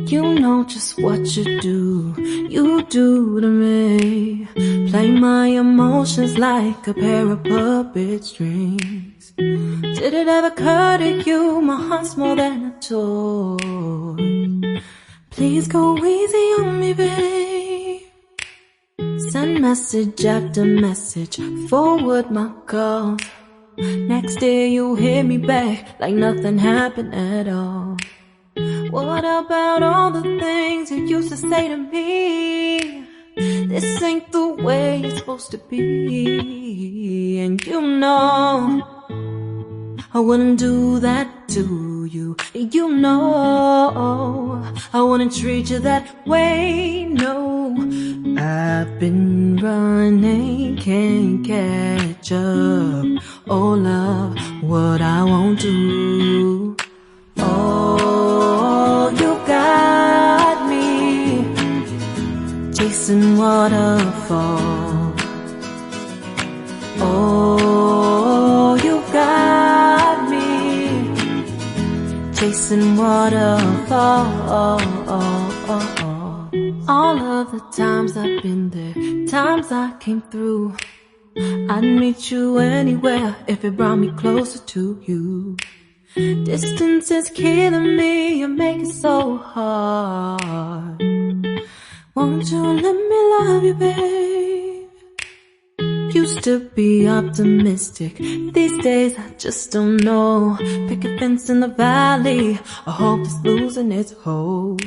You know just what you do to me. Play my emotions like a pair of puppet strings. Did it ever occur to you my heart's more than a toy? Please go easy on me, babe. Send message after message, forward my calls. Next day you hit me back like nothing happened at all. What about all the things you used to say to me? This ain't the way it's supposed to be. And you know I wouldn't do that to you. You know I wouldn't treat you that way, no. I've been running, can't catch up. Oh love, what I won't do. Oh, you got me chasing waterfalls. Oh, you got me chasing waterfalls. All of the times I've been there, times I came through, I'd meet you anywhere if it brought me closer to you. Distance is killing me, you make it so hard. Won't you let me love you, babe? Used to be optimistic, these days I just don't know. Pick a fence in the valley, I hope it's losing its hold.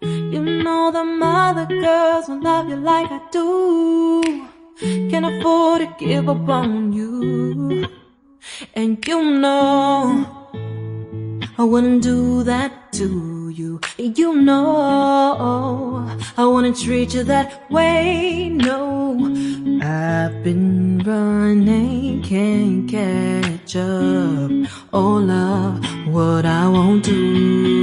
You know them other girls won't love you like I do. Can't afford to give up on you. And you know I wouldn't do that to you. You know I wouldn't treat you that way, no. I've been running, can't catch up. Oh love, what I won't do.